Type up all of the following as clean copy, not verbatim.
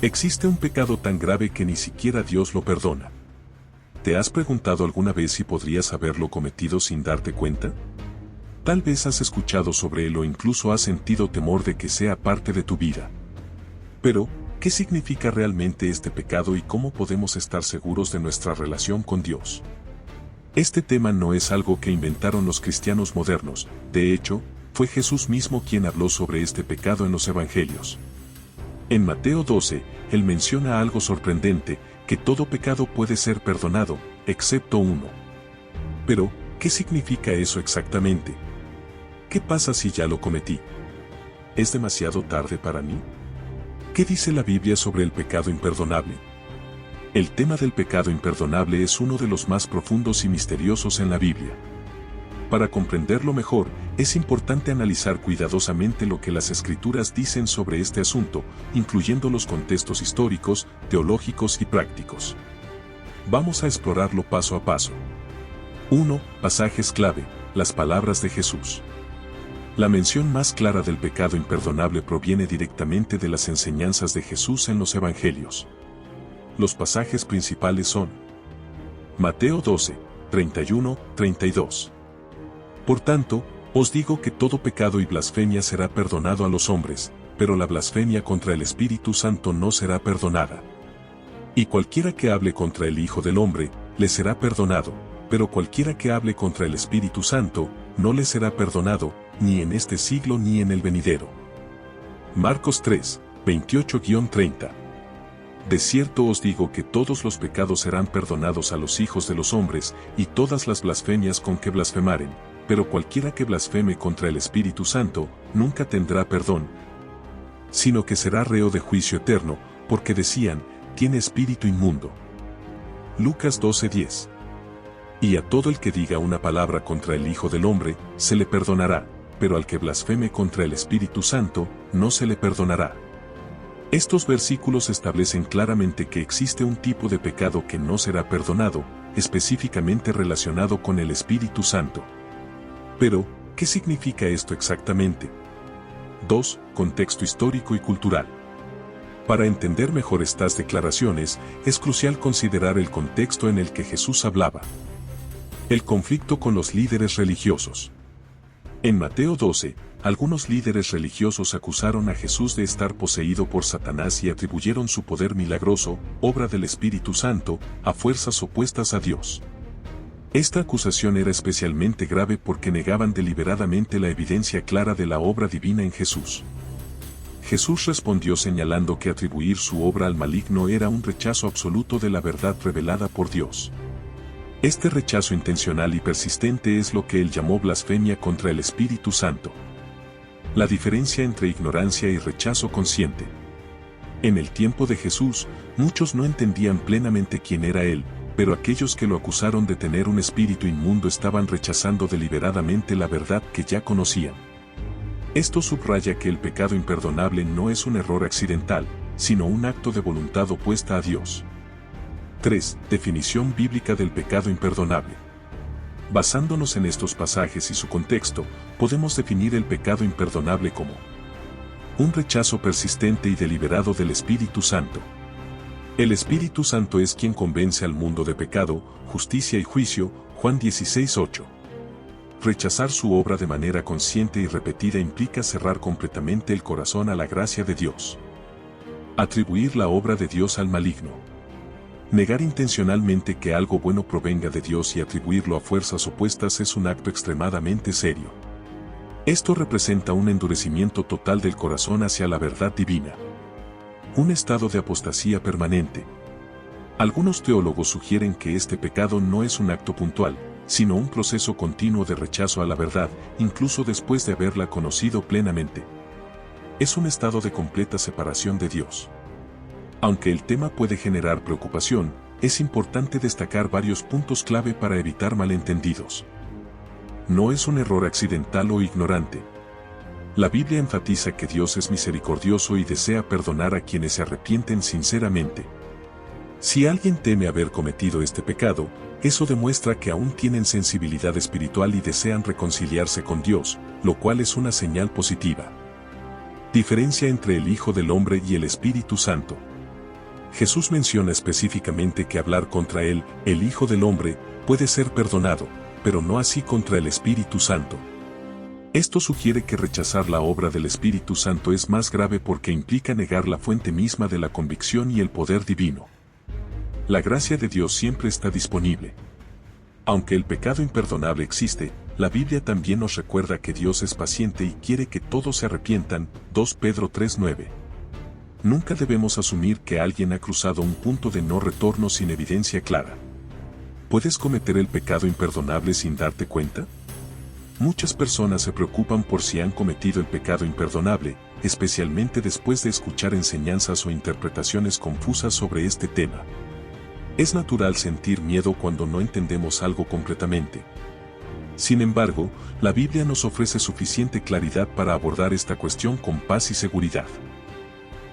Existe un pecado tan grave que ni siquiera Dios lo perdona. ¿Te has preguntado alguna vez si podrías haberlo cometido sin darte cuenta? Tal vez has escuchado sobre él o incluso has sentido temor de que sea parte de tu vida. Pero, ¿qué significa realmente este pecado y cómo podemos estar seguros de nuestra relación con Dios? Este tema no es algo que inventaron los cristianos modernos, de hecho, fue Jesús mismo quien habló sobre este pecado en los Evangelios. En Mateo 12, él menciona algo sorprendente, que todo pecado puede ser perdonado, excepto uno. Pero, ¿qué significa eso exactamente? ¿Qué pasa si ya lo cometí? ¿Es demasiado tarde para mí? ¿Qué dice la Biblia sobre el pecado imperdonable? El tema del pecado imperdonable es uno de los más profundos y misteriosos en la Biblia. Para comprenderlo mejor, es importante analizar cuidadosamente lo que las Escrituras dicen sobre este asunto, incluyendo los contextos históricos, teológicos y prácticos. Vamos a explorarlo paso a paso. 1. Pasajes clave, las palabras de Jesús. La mención más clara del pecado imperdonable proviene directamente de las enseñanzas de Jesús en los Evangelios. Los pasajes principales son Mateo 12, 31-32. Por tanto, os digo que todo pecado y blasfemia será perdonado a los hombres, pero la blasfemia contra el Espíritu Santo no será perdonada. Y cualquiera que hable contra el Hijo del Hombre, le será perdonado, pero cualquiera que hable contra el Espíritu Santo, no le será perdonado, ni en este siglo ni en el venidero. Marcos 3, 28-30. De cierto os digo que todos los pecados serán perdonados a los hijos de los hombres, y todas las blasfemias con que blasfemaren, pero cualquiera que blasfeme contra el Espíritu Santo, nunca tendrá perdón, sino que será reo de juicio eterno, porque decían, tiene espíritu inmundo. Lucas 12:10. Y a todo el que diga una palabra contra el Hijo del Hombre, se le perdonará, pero al que blasfeme contra el Espíritu Santo, no se le perdonará. Estos versículos establecen claramente que existe un tipo de pecado que no será perdonado, específicamente relacionado con el Espíritu Santo. Pero, ¿qué significa esto exactamente? 2. Contexto histórico y cultural. Para entender mejor estas declaraciones, es crucial considerar el contexto en el que Jesús hablaba. El conflicto con los líderes religiosos. En Mateo 12, algunos líderes religiosos acusaron a Jesús de estar poseído por Satanás y atribuyeron su poder milagroso, obra del Espíritu Santo, a fuerzas opuestas a Dios. Esta acusación era especialmente grave porque negaban deliberadamente la evidencia clara de la obra divina en Jesús. Jesús respondió señalando que atribuir su obra al maligno era un rechazo absoluto de la verdad revelada por Dios. Este rechazo intencional y persistente es lo que él llamó blasfemia contra el Espíritu Santo. La diferencia entre ignorancia y rechazo consciente. En el tiempo de Jesús, muchos no entendían plenamente quién era él, pero aquellos que lo acusaron de tener un espíritu inmundo estaban rechazando deliberadamente la verdad que ya conocían. Esto subraya que el pecado imperdonable no es un error accidental, sino un acto de voluntad opuesta a Dios. 3. Definición bíblica del pecado imperdonable. Basándonos en estos pasajes y su contexto, podemos definir el pecado imperdonable como un rechazo persistente y deliberado del Espíritu Santo. El Espíritu Santo es quien convence al mundo de pecado, justicia y juicio, Juan 16:8. Rechazar su obra de manera consciente y repetida implica cerrar completamente el corazón a la gracia de Dios. Atribuir la obra de Dios al maligno. Negar intencionalmente que algo bueno provenga de Dios y atribuirlo a fuerzas opuestas es un acto extremadamente serio. Esto representa un endurecimiento total del corazón hacia la verdad divina. Un estado de apostasía permanente. Algunos teólogos sugieren que este pecado no es un acto puntual, sino un proceso continuo de rechazo a la verdad, incluso después de haberla conocido plenamente. Es un estado de completa separación de Dios. Aunque el tema puede generar preocupación, es importante destacar varios puntos clave para evitar malentendidos. No es un error accidental o ignorante. La Biblia enfatiza que Dios es misericordioso y desea perdonar a quienes se arrepienten sinceramente. Si alguien teme haber cometido este pecado, eso demuestra que aún tienen sensibilidad espiritual y desean reconciliarse con Dios, lo cual es una señal positiva. Diferencia entre el Hijo del Hombre y el Espíritu Santo. Jesús menciona específicamente que hablar contra él, el Hijo del Hombre, puede ser perdonado, pero no así contra el Espíritu Santo. Esto sugiere que rechazar la obra del Espíritu Santo es más grave porque implica negar la fuente misma de la convicción y el poder divino. La gracia de Dios siempre está disponible. Aunque el pecado imperdonable existe, la Biblia también nos recuerda que Dios es paciente y quiere que todos se arrepientan, 2 Pedro 3:9. Nunca debemos asumir que alguien ha cruzado un punto de no retorno sin evidencia clara. ¿Puedes cometer el pecado imperdonable sin darte cuenta? Muchas personas se preocupan por si han cometido el pecado imperdonable, especialmente después de escuchar enseñanzas o interpretaciones confusas sobre este tema. Es natural sentir miedo cuando no entendemos algo completamente. Sin embargo, la Biblia nos ofrece suficiente claridad para abordar esta cuestión con paz y seguridad.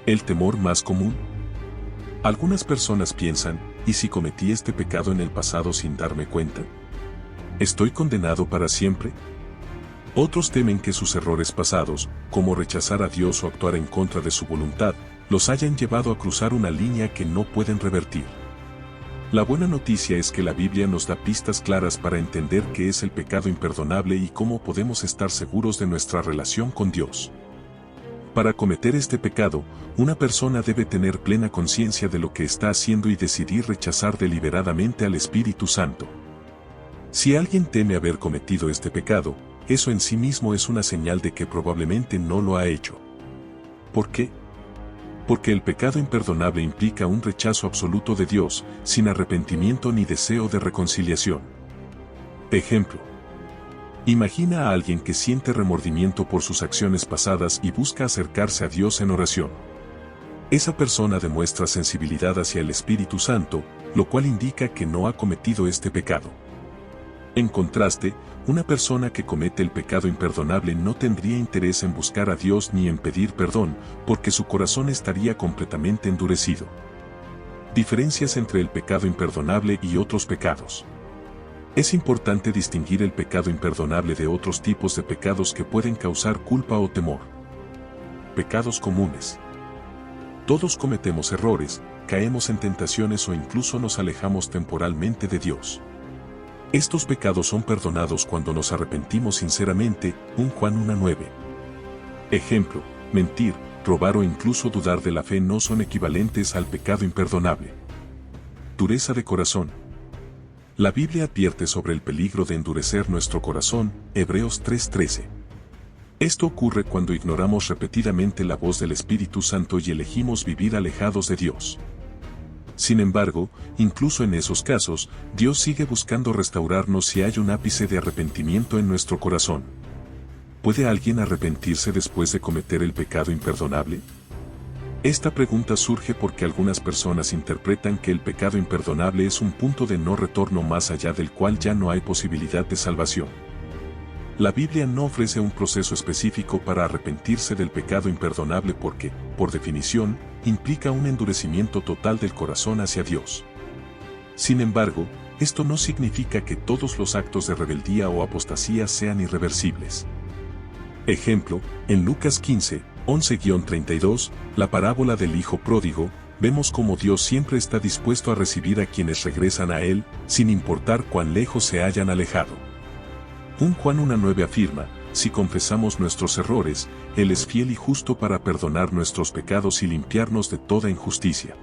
¿El temor más común? Algunas personas piensan, ¿y si cometí este pecado en el pasado sin darme cuenta? ¿Estoy condenado para siempre? Otros temen que sus errores pasados, como rechazar a Dios o actuar en contra de su voluntad, los hayan llevado a cruzar una línea que no pueden revertir. La buena noticia es que la Biblia nos da pistas claras para entender qué es el pecado imperdonable y cómo podemos estar seguros de nuestra relación con Dios. Para cometer este pecado, una persona debe tener plena conciencia de lo que está haciendo y decidir rechazar deliberadamente al Espíritu Santo. Si alguien teme haber cometido este pecado, eso en sí mismo es una señal de que probablemente no lo ha hecho. ¿Por qué? Porque el pecado imperdonable implica un rechazo absoluto de Dios, sin arrepentimiento ni deseo de reconciliación. Ejemplo. Imagina a alguien que siente remordimiento por sus acciones pasadas y busca acercarse a Dios en oración. Esa persona demuestra sensibilidad hacia el Espíritu Santo, lo cual indica que no ha cometido este pecado. En contraste, una persona que comete el pecado imperdonable no tendría interés en buscar a Dios ni en pedir perdón, porque su corazón estaría completamente endurecido. Diferencias entre el pecado imperdonable y otros pecados. Es importante distinguir el pecado imperdonable de otros tipos de pecados que pueden causar culpa o temor. Pecados comunes. Todos cometemos errores, caemos en tentaciones o incluso nos alejamos temporalmente de Dios. Estos pecados son perdonados cuando nos arrepentimos sinceramente, 1 Juan 1:9. Ejemplo, mentir, robar o incluso dudar de la fe no son equivalentes al pecado imperdonable. Dureza de corazón. La Biblia advierte sobre el peligro de endurecer nuestro corazón, Hebreos 3:13. Esto ocurre cuando ignoramos repetidamente la voz del Espíritu Santo y elegimos vivir alejados de Dios. Sin embargo, incluso en esos casos, Dios sigue buscando restaurarnos si hay un ápice de arrepentimiento en nuestro corazón. ¿Puede alguien arrepentirse después de cometer el pecado imperdonable? Esta pregunta surge porque algunas personas interpretan que el pecado imperdonable es un punto de no retorno más allá del cual ya no hay posibilidad de salvación. La Biblia no ofrece un proceso específico para arrepentirse del pecado imperdonable porque, por definición, implica un endurecimiento total del corazón hacia Dios. Sin embargo, esto no significa que todos los actos de rebeldía o apostasía sean irreversibles. Ejemplo, en Lucas 15, 11-32, la parábola del hijo pródigo, vemos cómo Dios siempre está dispuesto a recibir a quienes regresan a Él, sin importar cuán lejos se hayan alejado. 1 Juan 1:9 afirma, si confesamos nuestros errores, Él es fiel y justo para perdonar nuestros pecados y limpiarnos de toda injusticia.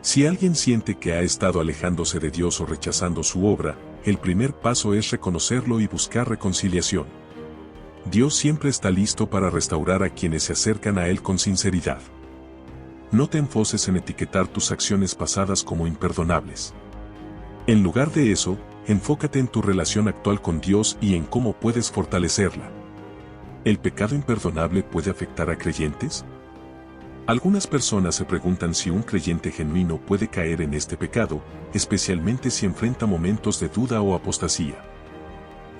Si alguien siente que ha estado alejándose de Dios o rechazando su obra, el primer paso es reconocerlo y buscar reconciliación. Dios siempre está listo para restaurar a quienes se acercan a Él con sinceridad. No te enfoques en etiquetar tus acciones pasadas como imperdonables. En lugar de eso, enfócate en tu relación actual con Dios y en cómo puedes fortalecerla. ¿El pecado imperdonable puede afectar a creyentes? Algunas personas se preguntan si un creyente genuino puede caer en este pecado, especialmente si enfrenta momentos de duda o apostasía.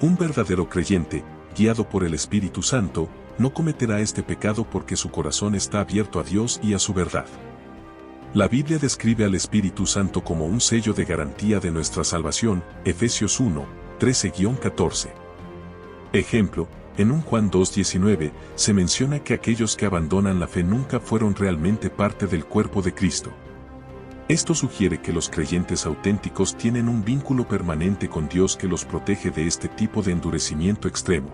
Un verdadero creyente, guiado por el Espíritu Santo, no cometerá este pecado porque su corazón está abierto a Dios y a su verdad. La Biblia describe al Espíritu Santo como un sello de garantía de nuestra salvación, Efesios 1, 13-14. Ejemplo, en 1 Juan 2:19, se menciona que aquellos que abandonan la fe nunca fueron realmente parte del cuerpo de Cristo. Esto sugiere que los creyentes auténticos tienen un vínculo permanente con Dios que los protege de este tipo de endurecimiento extremo.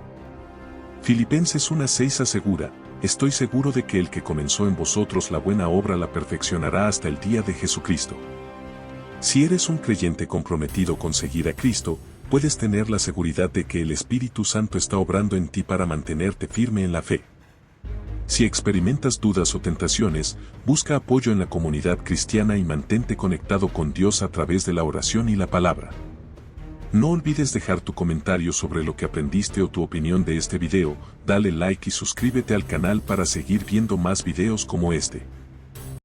Filipenses 1:6 asegura: estoy seguro de que el que comenzó en vosotros la buena obra la perfeccionará hasta el día de Jesucristo. Si eres un creyente comprometido con seguir a Cristo, puedes tener la seguridad de que el Espíritu Santo está obrando en ti para mantenerte firme en la fe. Si experimentas dudas o tentaciones, busca apoyo en la comunidad cristiana y mantente conectado con Dios a través de la oración y la palabra. No olvides dejar tu comentario sobre lo que aprendiste o tu opinión de este video, dale like y suscríbete al canal para seguir viendo más videos como este.